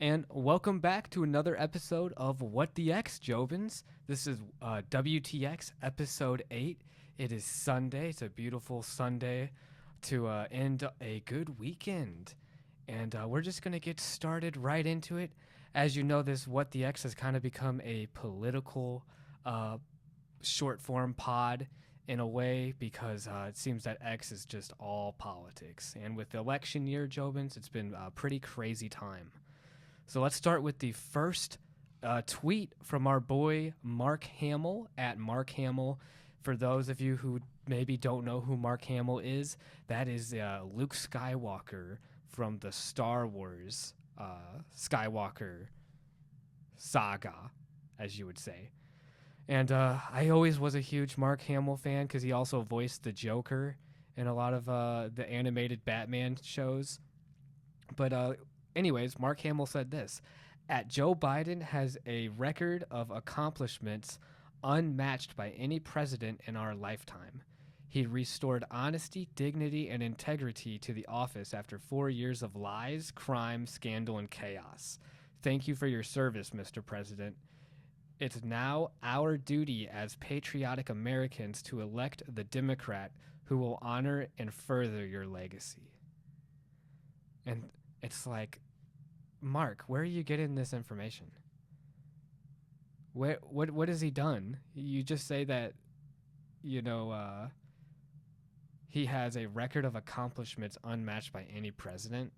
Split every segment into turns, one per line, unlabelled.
And welcome back to another episode of What the X, Jobins. This is WTX episode 8. It is Sunday. It's a beautiful Sunday to end a good weekend. And we're just going to get started right into it. As you know, this What the X has kind of become a political short form pod in a way because it seems that X is just all politics. And with the election year, Jobins, it's been a pretty crazy time. So let's start with the first tweet from our boy Mark Hamill at Mark Hamill. For those of you who maybe don't know who Mark Hamill is, that is Luke Skywalker from the Star Wars Skywalker saga, as you would say. And I always was a huge Mark Hamill fan because he also voiced the Joker in a lot of the animated Batman shows. But anyways, Mark Hamill said this: Joe Biden has a record of accomplishments unmatched by any president in our lifetime. He restored honesty, dignity, and integrity to the office after 4 years of lies, crime, scandal, and chaos. Thank you for your service, Mr. President. It's now our duty as patriotic Americans to elect the Democrat who will honor and further your legacy. And it's like, Mark, where are you getting this information? What has he done? You just say that, he has a record of accomplishments unmatched by any president.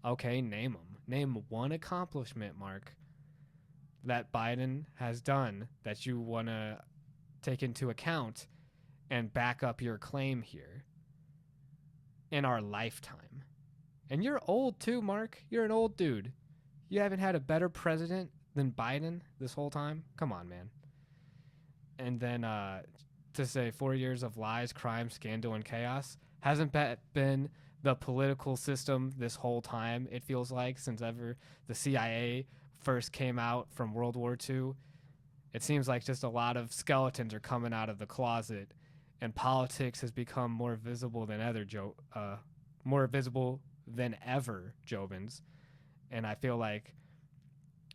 Okay, name them. Name one accomplishment, Mark, that Biden has done that you want to take into account and back up your claim here in our lifetime. And you're old too, Mark. You're an old dude. You haven't had a better president than Biden this whole time? Come on, man. And then to say 4 years of lies, crime, scandal, and chaos. Hasn't that been the political system this whole time, it feels like, since ever the CIA first came out from World War II? It seems like just a lot of skeletons are coming out of the closet, and politics has become more visible than ever, Jobins. And I feel like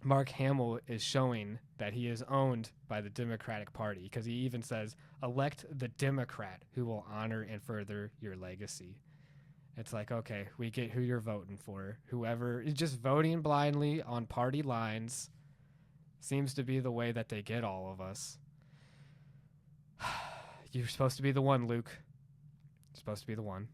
Mark Hamill is showing that he is owned by the Democratic Party because he even says, elect the Democrat who will honor and further your legacy. It's like, okay, we get who you're voting for. Whoever is just voting blindly on party lines seems to be the way that they get all of us. You're supposed to be the one, Luke. You're supposed to be the one.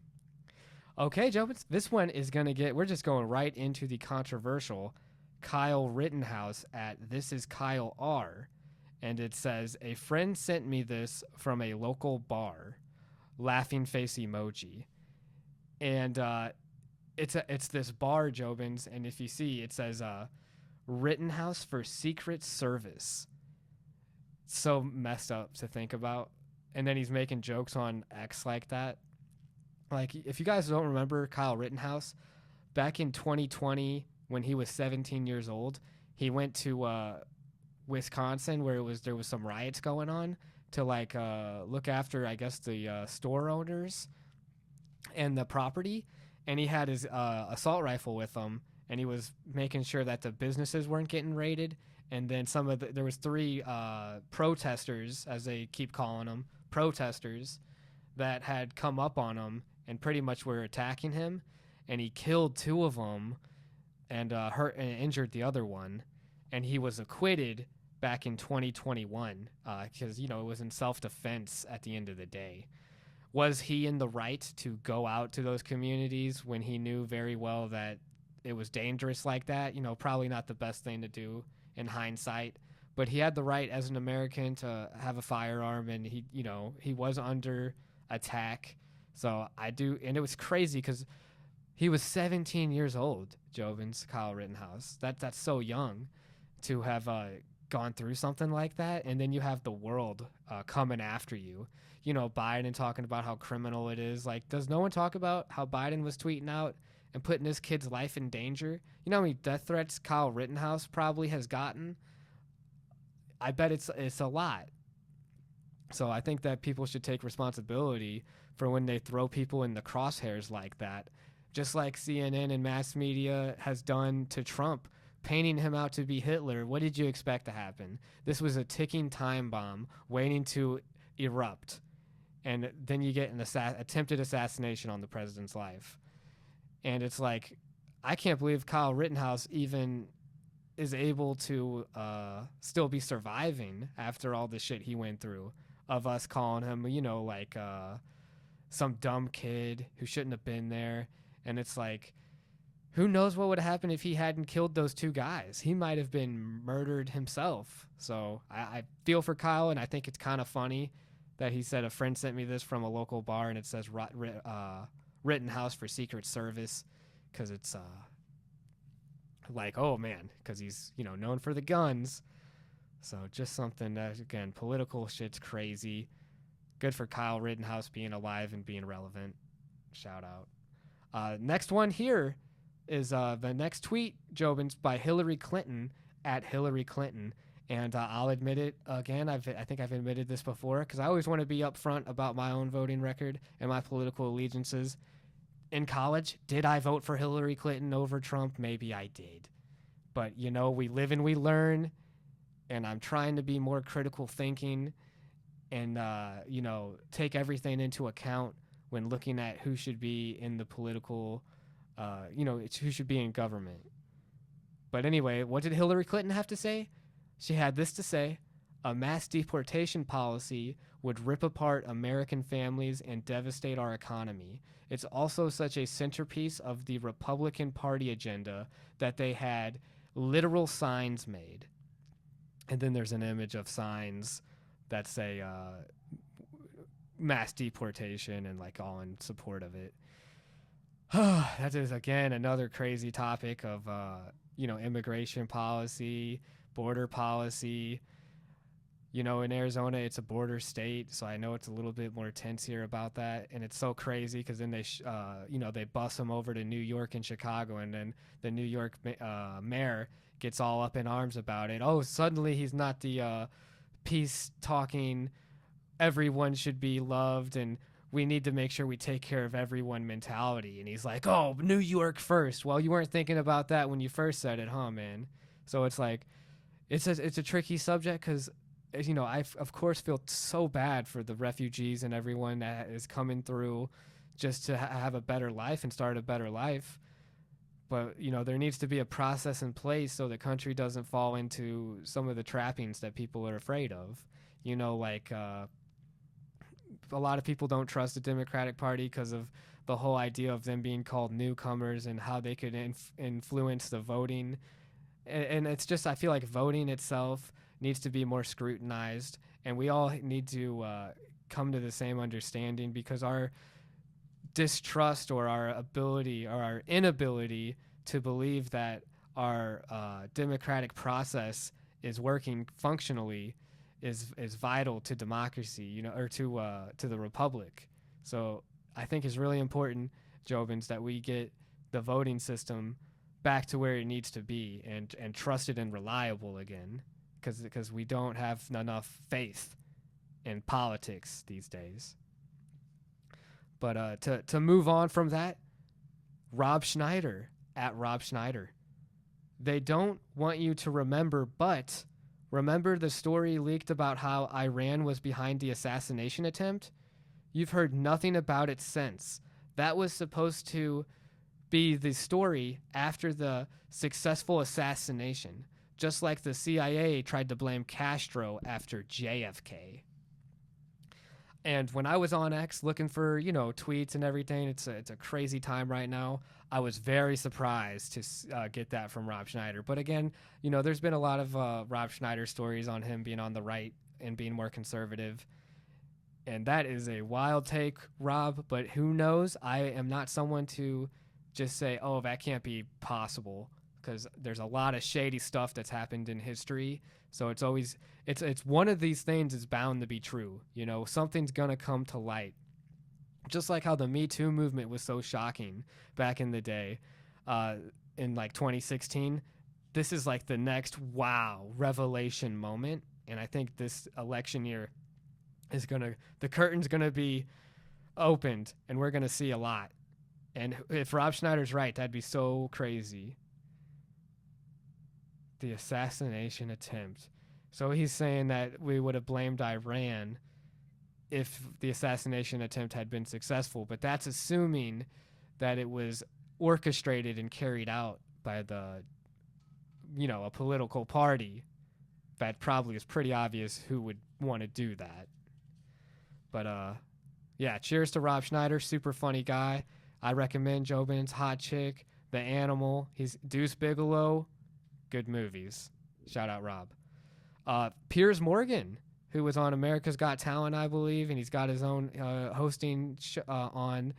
Okay, Joe, this one is going to we're just going right into the controversial Kyle Rittenhouse at This Is Kyle R. And it says, a friend sent me this from a local bar. Laughing face emoji. And it's this bar, Jobins, and if you see, it says Rittenhouse for Secret Service. So messed up to think about. And then he's making jokes on X like that. Like, if you guys don't remember Kyle Rittenhouse, back in 2020, when he was 17 years old, he went to Wisconsin where there was some riots going on to look after, I guess, the store owners and the property, and he had his assault rifle with him, and he was making sure that the businesses weren't getting raided. And then there was 3 protesters, as they keep calling them, protesters, that had come up on him and pretty much were attacking him, and he killed 2 of them and hurt and injured the other one, and he was acquitted back in 2021 because it was in self-defense at the end of the day. Was he in the right to go out to those communities when he knew very well that it was dangerous like that? Probably not the best thing to do in hindsight, but he had the right as an American to have a firearm, and he was under attack. So and it was crazy because he was 17 years old, Jovins, Kyle Rittenhouse. That's so young to have gone through something like that, and then you have the world coming after you. Biden talking about how criminal it is. Like, does no one talk about how Biden was tweeting out and putting his kid's life in danger? You know how many death threats Kyle Rittenhouse probably has gotten? I bet it's a lot. So I think that people should take responsibility for when they throw people in the crosshairs like that, just like CNN and mass media has done to Trump, painting him out to be Hitler, what did you expect to happen? This was a ticking time bomb waiting to erupt. And then you get an attempted assassination on the president's life. And it's like, I can't believe Kyle Rittenhouse even is able to still be surviving after all the shit he went through, of us calling him, like some dumb kid who shouldn't have been there. And it's like, who knows what would have happened if he hadn't killed those two guys? He might have been murdered himself. So I feel for Kyle, and I think it's kind of funny that he said a friend sent me this from a local bar, and it says Rittenhouse for Secret Service, because it's like, oh man, because he's known for the guns. So just something that, again, political shit's crazy. Good for Kyle Rittenhouse being alive and being relevant. Shout out. Next one here is the next tweet, Jobins, by Hilary Clinton at Hilary Clinton. And I'll admit it again. I think I've admitted this before, because I always want to be upfront about my own voting record and my political allegiances. In college, did I vote for Hillary Clinton over Trump? Maybe I did. But, we live and we learn. And I'm trying to be more critical thinking and, take everything into account when looking at who should be in the political, who should be in government. But anyway, what did Hillary Clinton have to say? She had this to say: a mass deportation policy would rip apart American families and devastate our economy. It's also such a centerpiece of the Republican Party agenda that they had literal signs made. And then there's an image of signs that say mass deportation and like all in support of it. That is, again, another crazy topic of, immigration policy, border policy. In Arizona, it's a border state, so I know it's a little bit more tense here about that. And it's so crazy because then they bus them over to New York and Chicago, and then the New York mayor gets all up in arms about it. Oh, suddenly he's not the peace-talking, everyone should be loved, and we need to make sure we take care of everyone mentality. And he's like, oh, New York first. Well, you weren't thinking about that when you first said it, huh, man? So it's like, it's a tricky subject because, I, of course, feel so bad for the refugees and everyone that is coming through just to have a better life and start a better life. But, there needs to be a process in place so the country doesn't fall into some of the trappings that people are afraid of. A lot of people don't trust the Democratic Party because of the whole idea of them being called newcomers and how they could influence the voting. And it's just, I feel like voting itself needs to be more scrutinized, and we all need to come to the same understanding, because our distrust or our ability or our inability to believe that our democratic process is working functionally is vital to democracy, or to the republic. So I think it's really important, Jobins, that we get the voting system back to where it needs to be and trusted and reliable again, because we don't have enough faith in politics these days. But to move on from that, Rob Schneider at Rob Schneider. They don't want you to remember, but remember the story leaked about how Iran was behind the assassination attempt? You've heard nothing about it since. That was supposed to be the story after the successful assassination, just like the CIA tried to blame Castro after JFK. And when I was on X looking for, tweets and everything, it's a crazy time right now. I was very surprised to get that from Rob Schneider. But again, there's been a lot of Rob Schneider stories on him being on the right and being more conservative. And that is a wild take, Rob, but who knows? I am not someone to just say, oh, that can't be possible, because there's a lot of shady stuff that's happened in history. So it's always, it's one of these things is bound to be true. Something's going to come to light. Just like how the Me Too movement was so shocking back in the day, in like 2016, this is like the next wow revelation moment. And I think this election year is the curtain's gonna be opened, and we're gonna see a lot. And if Rob Schneider's right, that'd be so crazy. The assassination attempt. So he's saying that we would have blamed Iran if the assassination attempt had been successful, but that's assuming that it was orchestrated and carried out by a political party. That probably is pretty obvious who would want to do that. But yeah, cheers to Rob Schneider, super funny guy. I recommend Jobin's Hot Chick, The Animal. He's Deuce Bigelow, good movies. Shout out Rob. Piers Morgan, who was on America's Got Talent, I believe, and he's got his own hosting on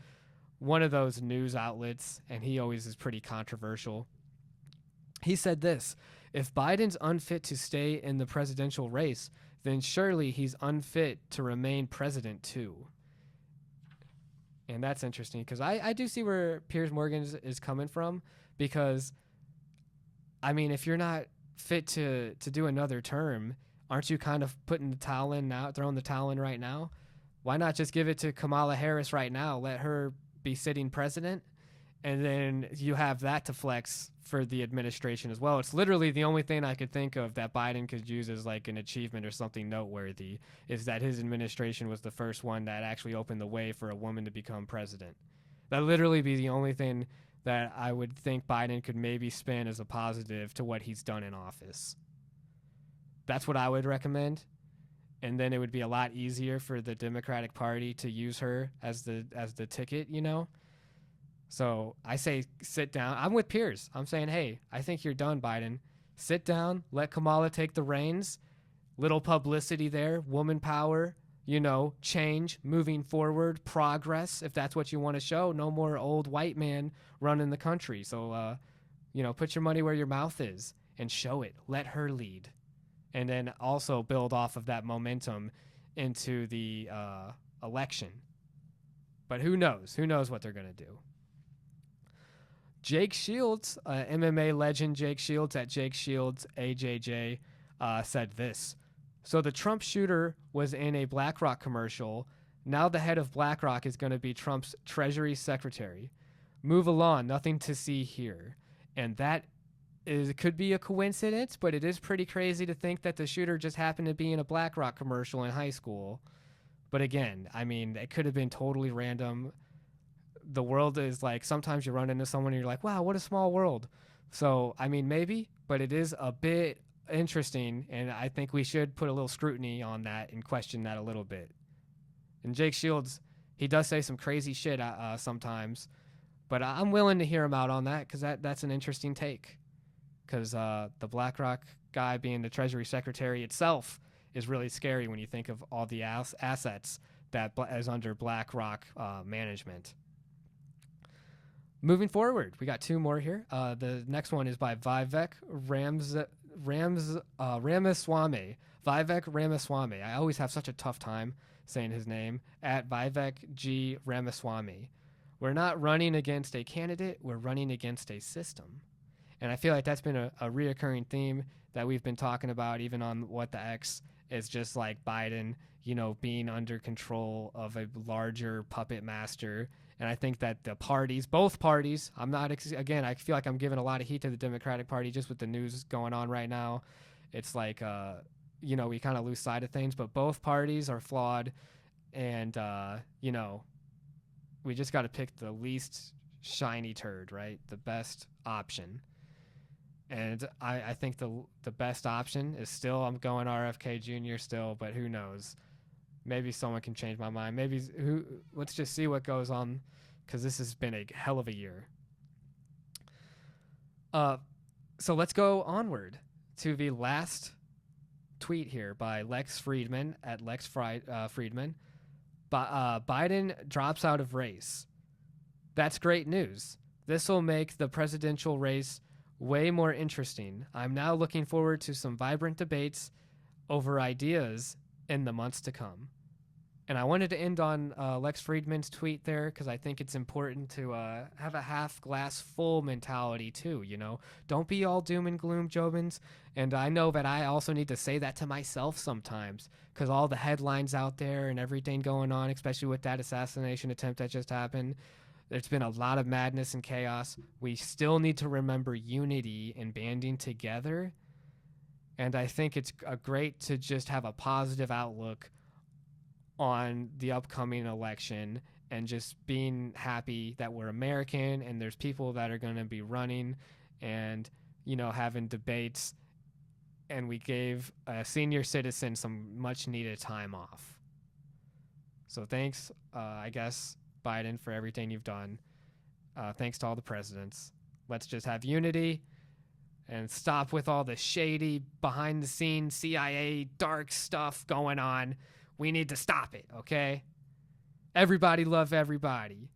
one of those news outlets, and he always is pretty controversial. He said this: if Biden's unfit to stay in the presidential race, then surely he's unfit to remain president too. And that's interesting because I do see where Piers Morgan is coming from, because, I mean, if you're not fit to do another term, aren't you kind of putting the towel in now, throwing the towel in right now? Why not just give it to Kamala Harris right now? Let her be sitting president, and then you have that to flex for the administration as well. It's literally the only thing I could think of that Biden could use as like an achievement or something noteworthy, is that his administration was the first one that actually opened the way for a woman to become president. That literally be the only thing that I would think Biden could maybe spin as a positive to what he's done in office. That's what I would recommend. And then it would be a lot easier for the Democratic Party to use her as the ticket, you know? So I say sit down. I'm with Piers. I'm saying, hey, I think you're done, Biden. Sit down. Let Kamala take the reins. Little publicity there. Woman power. Change. Moving forward. Progress, if that's what you want to show. No more old white man running the country. So, put your money where your mouth is and show it. Let her lead. And then also build off of that momentum into the election. But who knows? Who knows what they're going to do? Jake Shields, MMA legend Jake Shields at Jake Shields AJJ, said this. So the Trump shooter was in a BlackRock commercial. Now the head of BlackRock is going to be Trump's Treasury Secretary. Move along, nothing to see here. And that could be a coincidence, but it is pretty crazy to think that the shooter just happened to be in a BlackRock commercial in high school. But again, I mean, it could have been totally random. The world is like, sometimes you run into someone and you're like, wow, what a small world. So, I mean, maybe, but it is a bit interesting, and I think we should put a little scrutiny on that and question that a little bit. And Jake Shields, he does say some crazy shit sometimes, but I'm willing to hear him out on that, because that's an interesting take. Because the BlackRock guy being the Treasury Secretary itself is really scary when you think of all the assets that is under BlackRock management. Moving forward, we got two more here. The next one is by Vivek Ramaswamy. Vivek Ramaswamy. I always have such a tough time saying his name. At Vivek G. Ramaswamy. We're not running against a candidate. We're running against a system. And I feel like that's been a reoccurring theme that we've been talking about, even on What the X, is just like Biden, being under control of a larger puppet master. And I think that the parties, both parties, again, I feel like I'm giving a lot of heat to the Democratic Party just with the news going on right now. It's like, we kind of lose sight of things, but both parties are flawed. And, we just got to pick the least shiny turd, right? The best option. And I think the best option is still, I'm going RFK Jr. still, but who knows? Maybe someone can change my mind. Let's just see what goes on, because this has been a hell of a year. So let's go onward to the last tweet here by Lex Friedman at Lex Friedman. Biden drops out of race. That's great news. This will make the presidential race way more interesting. I'm now looking forward to some vibrant debates over ideas in the months to come. And I wanted to end on Lex Friedman's tweet there, because I think it's important to have a half glass full mentality too, Don't be all doom and gloom, Jobins. And I know that I also need to say that to myself sometimes, because all the headlines out there and everything going on, especially with that assassination attempt that just happened, there's been a lot of madness and chaos. We still need to remember unity and banding together. And I think it's great to just have a positive outlook on the upcoming election and just being happy that we're American and there's people that are going to be running and, having debates. And we gave a senior citizen some much needed time off. So thanks, I guess, Biden, for everything you've done. Thanks to all the presidents. Let's just have unity and stop with all the shady, behind-the-scenes CIA dark stuff going on. We need to stop it, okay? Everybody love everybody.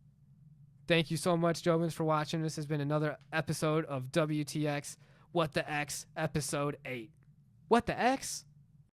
Thank you so much, jobins, for watching. This has been another episode of WTX What the X, episode 8. What the X?